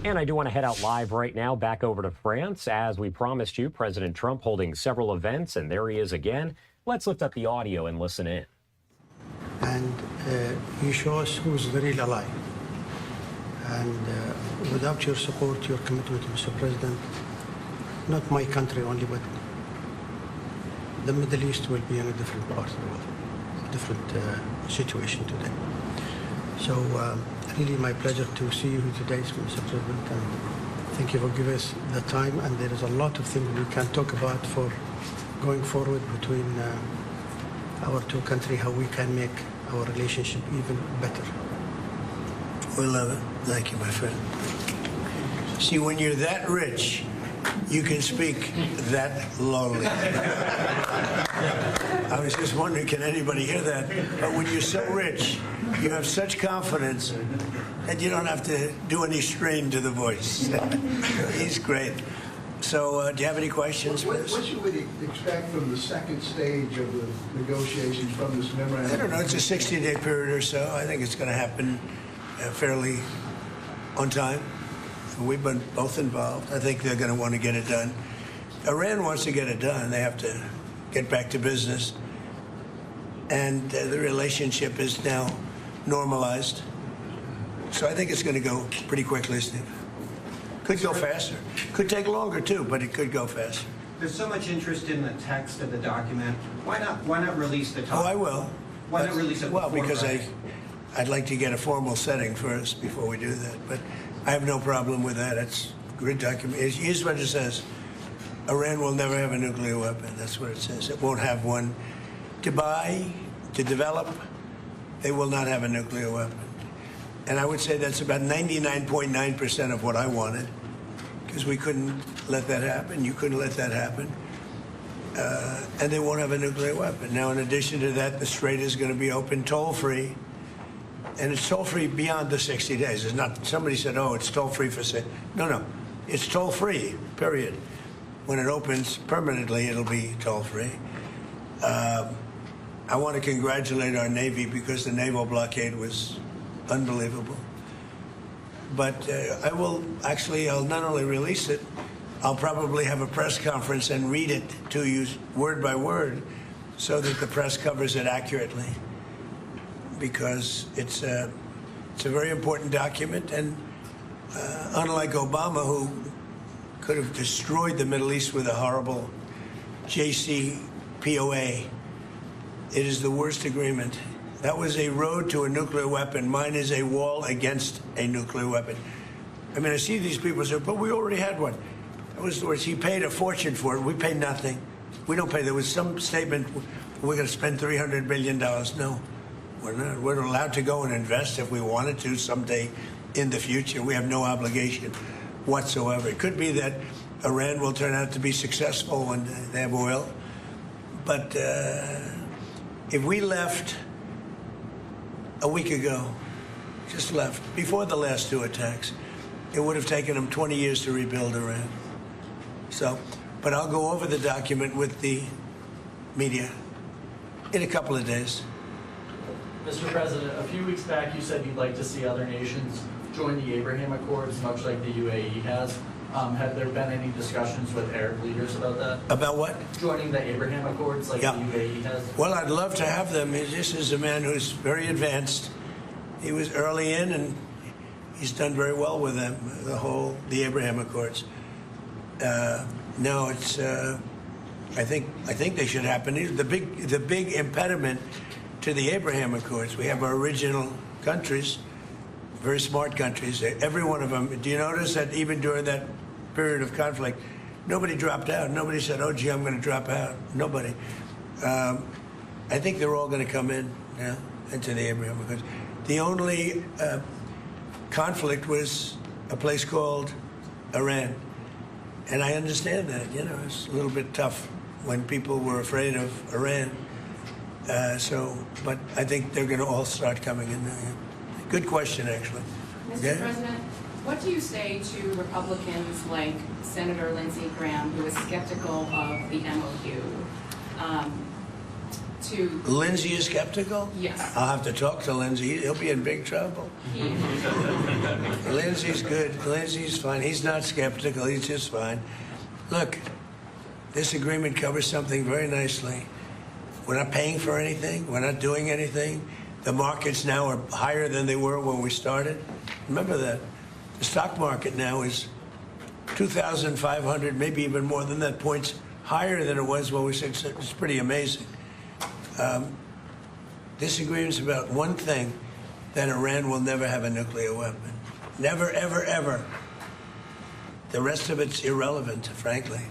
And I do want to head out live right now, back over to France. As we promised you, President Trump holding several events, and there he is again. Let's lift up the audio and listen in. And you show us who's the real ally. And without your support, your commitment, Mr. President, not my country only, but the Middle East will be in a different part of the world, a different situation today. So really my pleasure to see you today, Mr. President, and thank you for giving us the time. And there is a lot of things we can talk about for going forward between our two countries, how we can make our relationship even better. We love it. Thank you, my friend. See, when you're that rich, you can speak that lowly. I was just wondering, can anybody hear that? But when you're so rich, you have such confidence, and you don't have to do any strain to the voice. He's great. So, do you have any questions? What should we expect from the second stage of the negotiations from this memorandum? I don't know. It's a 60-day period or so. I think it's going to happen fairly on time. We've been both involved. I think they're going to want to get it done. Iran wants to get it done. They have to get back to business. And the relationship is now normalized. So I think it's going to go pretty quickly, Steve. Could go faster. Could take longer, too, but it could go faster. There's so much interest in the text of the document. Why not release the top? Oh, I will. Why not release it? Well, because Friday? I'd like to get a formal setting first before we do that. But I have no problem with that. It's a good document. Here's what it says. Iran will never have a nuclear weapon. That's what it says. It won't have one to buy, to develop. They will not have a nuclear weapon. And I would say that's about 99.9% of what I wanted, because we couldn't let that happen. You couldn't let that happen. And they won't have a nuclear weapon. Now, in addition to that, the Strait is going to be open toll-free. And it's toll-free beyond the 60 days. It's not, somebody said, oh, it's toll-free for, no. It's toll-free, period. When it opens permanently, it'll be toll-free. I want to congratulate our Navy, because the naval blockade was unbelievable. But I'll not only release it, I'll probably have a press conference and read it to you word by word so that the press covers it accurately. Because it's a very important document, and unlike Obama, who could have destroyed the Middle East with a horrible JCPOA, it is the worst agreement. That was a road to a nuclear weapon. Mine is a wall against a nuclear weapon. I mean, I see these people say, but we already had one. That was the worst. He paid a fortune for it. We paid nothing. We don't pay. There was some statement, we're going to spend $300 billion. No. We're not. We're allowed to go and invest if we wanted to someday in the future. We have no obligation whatsoever. It could be that Iran will turn out to be successful when they have oil. But if we left a week ago, just left, before the last two attacks, it would have taken them 20 years to rebuild Iran. So, but I'll go over the document with the media in a couple of days. Mr. President, a few weeks back you said you'd like to see other nations join the Abraham Accords, much like the UAE has. Have there been any discussions with Arab leaders about that? About what? Joining the Abraham Accords like the UAE has? Well, I'd love to have them. This is a man who's very advanced. He was early in, and he's done very well with them, the Abraham Accords. No, it's, I think they should happen. The big impediment to the Abraham Accords, we have our original countries, very smart countries, every one of them. Do you notice that even during that period of conflict, nobody dropped out? Nobody said, oh, gee, I'm going to drop out. Nobody. I think they're all going to come in into the Abraham Accords. The only conflict was a place called Iran. And I understand that, it's a little bit tough when people were afraid of Iran. But I think they're going to all start coming in there. Good question, actually. Mr. President, what do you say to Republicans like Senator Lindsey Graham, who is skeptical of the MOU? to, Lindsay is skeptical? Yes. I'll have to talk to Lindsay. He'll be in big trouble. Lindsay's good. Lindsay's fine. He's not skeptical. He's just fine. Look, this agreement covers something very nicely. We're not paying for anything. We're not doing anything. The markets now are higher than they were when we started. Remember that. The stock market now is 2,500, maybe even more than that, points higher than it was when we said. It's pretty amazing. This agreement's about one thing, that Iran will never have a nuclear weapon. Never, ever, ever. The rest of it's irrelevant, frankly.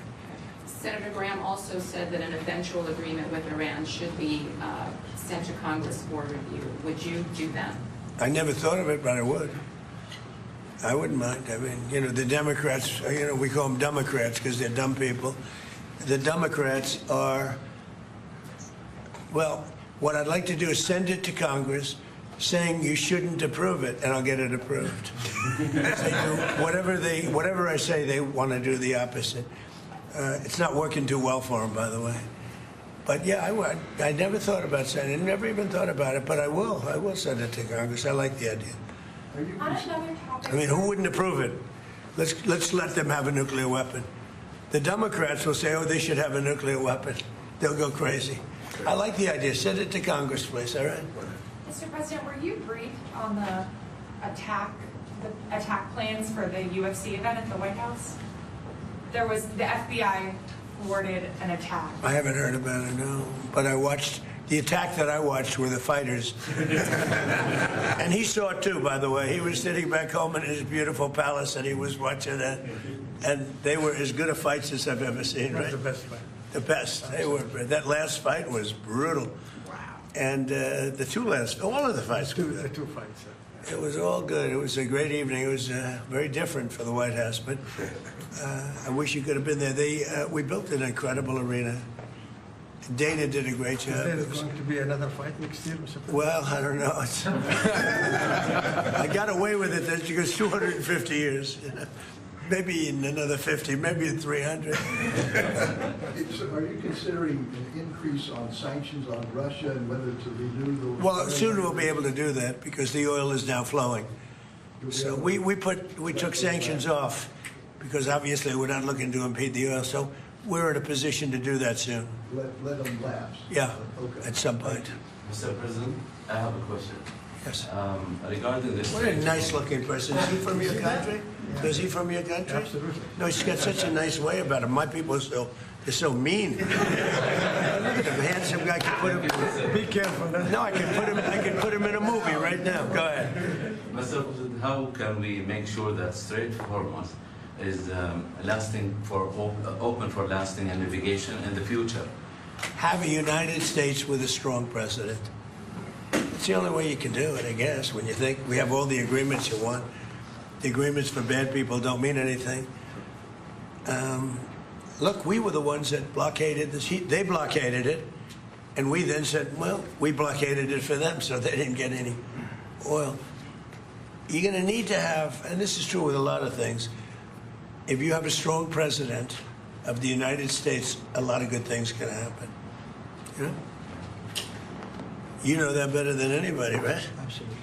Senator Graham also said that an eventual agreement with Iran should be sent to Congress for review. Would you do that? I never thought of it, but I would. I wouldn't mind. I mean, you know, the Democrats, you know, we call them Democrats because they're dumb people. The Democrats are, well, what I'd like to do is send it to Congress saying you shouldn't approve it, and I'll get it approved. They do whatever I say, they want to do the opposite. It's not working too well for them, by the way. But yeah, I never thought about sending it, never even thought about it, but I will. I will send it to Congress. I like the idea. On another topic. I mean, who wouldn't approve it? Let's let them have a nuclear weapon. The Democrats will say, oh, they should have a nuclear weapon. They'll go crazy. I like the idea. Send it to Congress, please, all right? Mr. President, were you briefed on the attack plans for the UFC event at the White House? There was, the FBI thwarted an attack. I haven't heard about it, no. But I watched, the attack that I watched were the fighters. And he saw it too, by the way. He was sitting back home in his beautiful palace and he was watching that. And they were as good a fights as I've ever seen, right? The best fight. The best. They were. That last fight was brutal. Wow. And the two last, all of the fights were good. The two fights. It was all good. It was a great evening. It was very different for the White House, but I wish you could have been there. We built an incredible arena. Dana did a great job. Is there going to be another fight next year, Mr. President? Well, I don't know. I got away with it. That's because 250 years. Maybe in another 50, maybe in 300. So are you considering an increase on sanctions on Russia and whether to renew those? Well, soon we'll be able to do that because the oil is now flowing. So we took sanctions off because obviously we're not looking to impede the oil. So we're in a position to do that soon. Let them lapse? Yeah, Okay. at some point. Mr. President, I have a question. Yes. Regarding this. What a nice-looking person. Is he from your country? Is he from your country? Absolutely. No, he's got such a nice way about him. My people are they're so mean. Look at him, handsome guy. I could put him. Be careful. No, I could put him in a movie right now. Go ahead. Mr. President, how can we make sure that Strait of Hormuz is lasting for open for lasting and navigation in the future? Have a United States with a strong president. It's the only way you can do it, I guess, when you think we have all the agreements you want. The agreements for bad people don't mean anything. Look, we were the ones that blockaded this. They blockaded it, and we then said, well, we blockaded it for them, so they didn't get any oil. You're going to need to have, and this is true with a lot of things, if you have a strong president of the United States, a lot of good things can happen. You know? You know that better than anybody, right? Absolutely.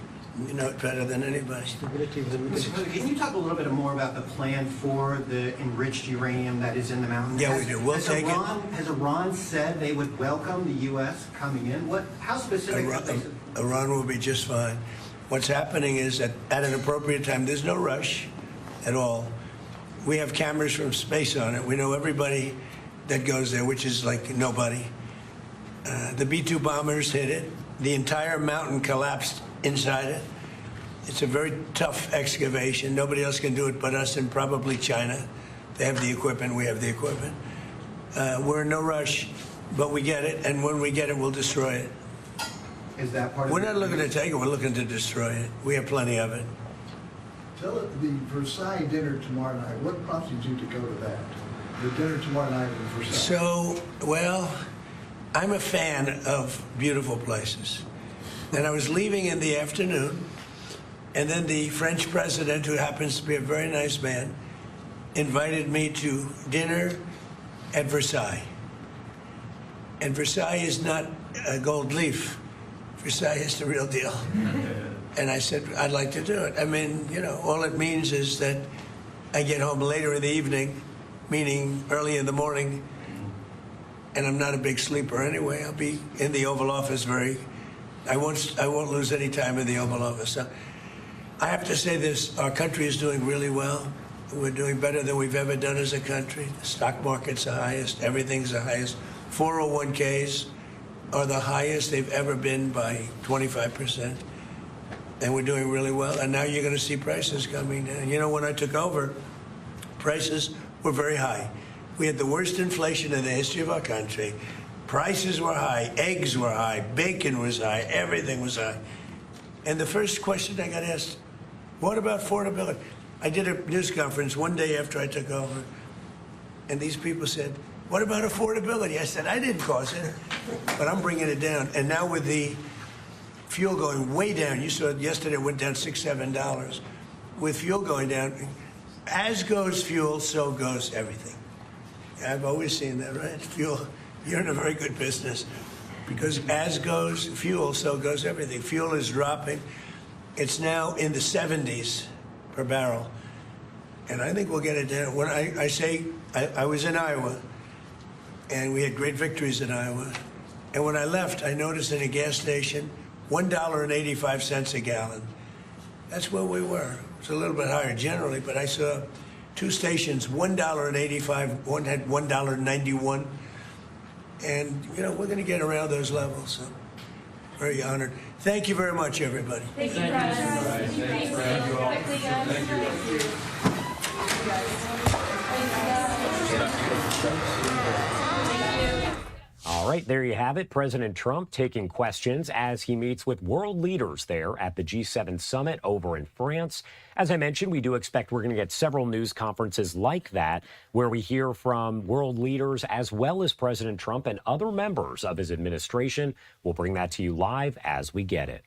You know it better than anybody. Stability of the Middle Mr. East. President, can you talk a little bit more about the plan for the enriched uranium that is in the mountains? Yeah, we do. We'll take it. Has Iran said they would welcome the U.S. coming in? How specific? Iran will be just fine. What's happening is that at an appropriate time, there's no rush at all. We have cameras from space on it. We know everybody that goes there, which is like nobody. The B-2 bombers hit it. The entire mountain collapsed inside it. It's a very tough excavation. Nobody else can do it but us and probably China. They have the equipment. We have the equipment. We're in no rush, but we get it, and when we get it, we'll destroy it. Is that part of We're not looking to take it. We're looking to destroy it. We have plenty of it. Tell it the Versailles dinner tomorrow night. What prompted you to go to that? The dinner tomorrow night in Versailles. So, well, I'm a fan of beautiful places. And I was leaving in the afternoon, and then the French president, who happens to be a very nice man, invited me to dinner at Versailles. And Versailles is not a gold leaf. Versailles is the real deal. And I said, I'd like to do it. I mean, you know, all it means is that I get home later in the evening, meaning early in the morning, and I'm not a big sleeper anyway. I'll be in the Oval Office I won't lose any time in the Oval Office. So I have to say this, our country is doing really well. We're doing better than we've ever done as a country. The stock market's the highest, everything's the highest. 401ks are the highest they've ever been by 25%. And we're doing really well. And now you're going to see prices coming down. You know, when I took over, prices were very high. We had the worst inflation in the history of our country. Prices were high, eggs were high, bacon was high, everything was high. And the first question I got asked, what about affordability? I did a news conference one day after I took over, and these people said, what about affordability? I said, I didn't cause it, but I'm bringing it down. And now with the fuel going way down, you saw it yesterday, it went down $6, $7. With fuel going down, as goes fuel, so goes everything. I've always seen that, right? Fuel, you're in a very good business because as goes fuel, so goes everything. Fuel is dropping. It's now in the 70s per barrel. And I think we'll get it down. When I say, I was in Iowa, and we had great victories in Iowa. And when I left, I noticed in a gas station, $1.85 a gallon. That's where we were. It's a little bit higher generally, but I saw two stations, $1.85, one had $1.91. And, you know, we're going to get around those levels. So, very honored. Thank you very much, everybody. Thank you, Brad. All right, there you have it. President Trump taking questions as he meets with world leaders there at the G7 summit over in France. As I mentioned, we do expect we're going to get several news conferences like that where we hear from world leaders as well as President Trump and other members of his administration. We'll bring that to you live as we get it.